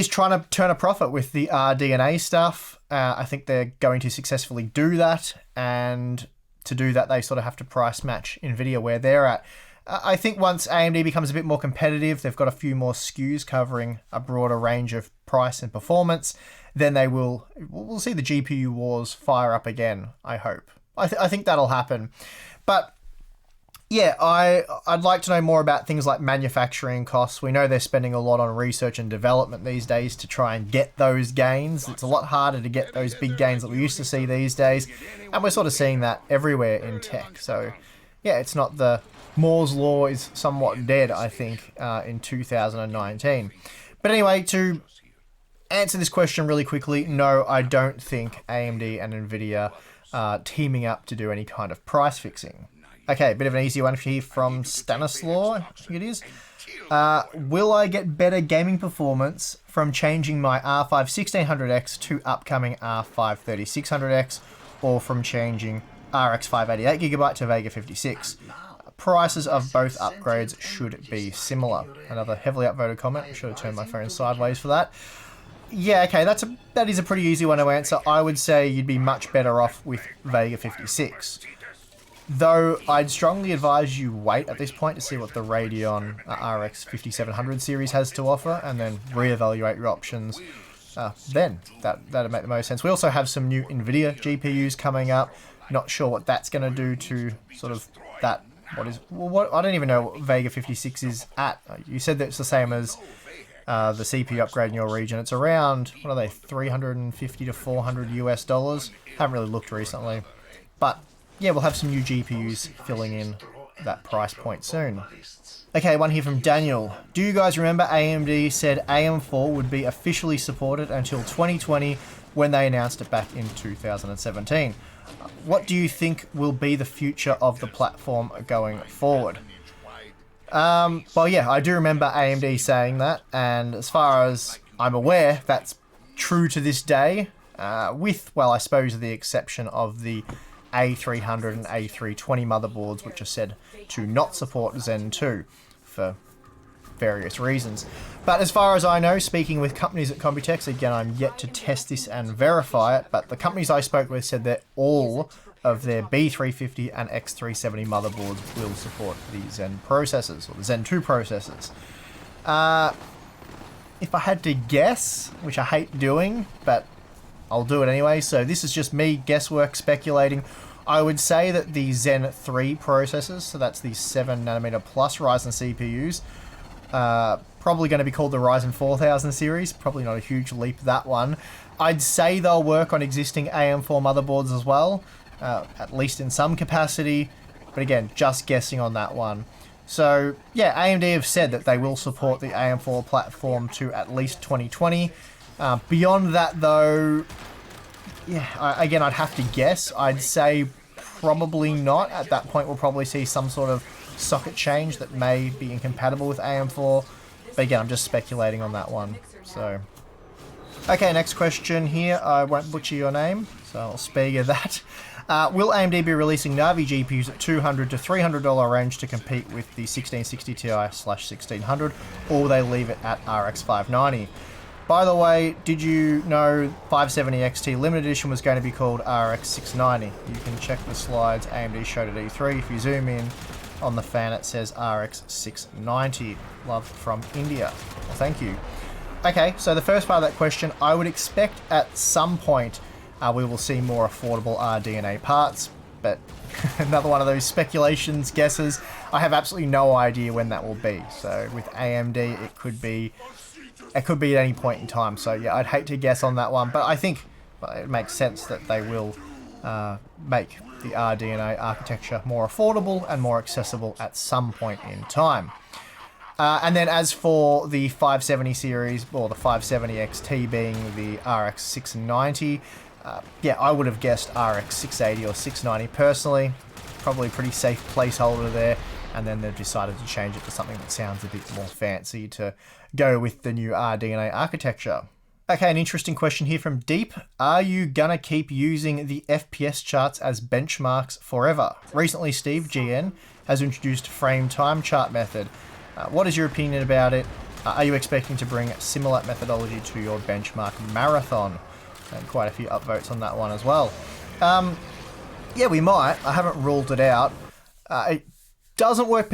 is trying to turn a profit with the RDNA stuff. I think they're going to successfully do that, and to do that, they sort of have to price match NVIDIA where they're at. I think once AMD becomes a bit more competitive, they've got a few more SKUs covering a broader range of price and performance, then we'll see the GPU wars fire up again, I hope. I think that'll happen. But yeah, I'd like to know more about things like manufacturing costs. We know they're spending a lot on research and development these days to try and get those gains. It's a lot harder to get those big gains that we used to see these days, and we're sort of seeing that everywhere in tech. So yeah, it's not the Moore's Law is somewhat dead, I think, in 2019. But anyway, to answer this question really quickly, no, I don't think AMD and NVIDIA are teaming up to do any kind of price fixing. Okay, bit of an easy one here from Stanislaw, I think it is. Will I get better gaming performance from changing my R5 1600X to upcoming R5 3600X, or from changing RX 588GB to Vega 56? Prices of both upgrades should be similar. Another heavily upvoted comment. I should have turned my phone sideways for that. Yeah, okay, that is a pretty easy one to answer. I would say you'd be much better off with Vega 56. Though I'd strongly advise you wait at this point to see what the Radeon RX 5700 series has to offer, and then reevaluate your options. Then that'd make the most sense. We also have some new NVIDIA GPUs coming up. Not sure what that's going to do to sort of that. What I don't even know what Vega 56 is at. You said that it's the same as the CPU upgrade in your region. It's around, what are they, 350 to 400 US dollars. Haven't really looked recently, but yeah, we'll have some new GPUs filling in that price point soon. Okay, one here from Daniel. Do you guys remember AMD said AM4 would be officially supported until 2020 when they announced it back in 2017? What do you think will be the future of the platform going forward? Well, yeah, I do remember AMD saying that, and as far as I'm aware, that's true to this day, with, well, I suppose the exception of the A300 and A320 motherboards, which are said to not support Zen 2 for various reasons. But as far as I know, speaking with companies at Computex, again, I'm yet to test this and verify it, but the companies I spoke with said that all of their B350 and X370 motherboards will support the Zen processors, or the Zen 2 processors. If I had to guess, which I hate doing, but I'll do it anyway, so this is just me guesswork speculating, I would say that the Zen 3 processors, so that's the 7nm plus Ryzen CPUs, probably going to be called the Ryzen 4000 series. Probably not a huge leap, that one. I'd say they'll work on existing AM4 motherboards as well, at least in some capacity. But again, just guessing on that one. So yeah, AMD have said that they will support the AM4 platform to at least 2020. Beyond that though, yeah, again, I'd have to guess. I'd say probably not. At that point, we'll probably see some sort of socket change that may be incompatible with AM4. But again, I'm just speculating on that one. So, okay, next question here. I won't butcher your name, so I'll spare you that. Will AMD be releasing Navi GPUs at $200 to $300 range to compete with the 1660 Ti/1600, or will they leave it at RX 590? By the way, did you know 570 XT Limited Edition was going to be called RX 690? You can check the slides AMD showed at E3. If you zoom in on the fan, it says RX 690. Love from India. Well, thank you. Okay, so the first part of that question, I would expect at some point we will see more affordable RDNA parts, but another one of those speculations, guesses. I have absolutely no idea when that will be. So with AMD, it could be at any point in time. So yeah, I'd hate to guess on that one, but I think it makes sense that they will make the RDNA architecture more affordable and more accessible at some point in time. And then as for the 570 series, or the 570 XT being the RX 690, yeah, I would have guessed RX 680 or 690 personally. Probably a pretty safe placeholder there. And then they've decided to change it to something that sounds a bit more fancy to go with the new RDNA architecture. Okay, an interesting question here from Deep. Are you gonna keep using the FPS charts as benchmarks forever? Recently, Steve, GN, has introduced frame time chart method. What is your opinion about it? Are you expecting to bring similar methodology to your benchmark marathon? And quite a few upvotes on that one as well. Yeah, we might. I haven't ruled it out. It doesn't work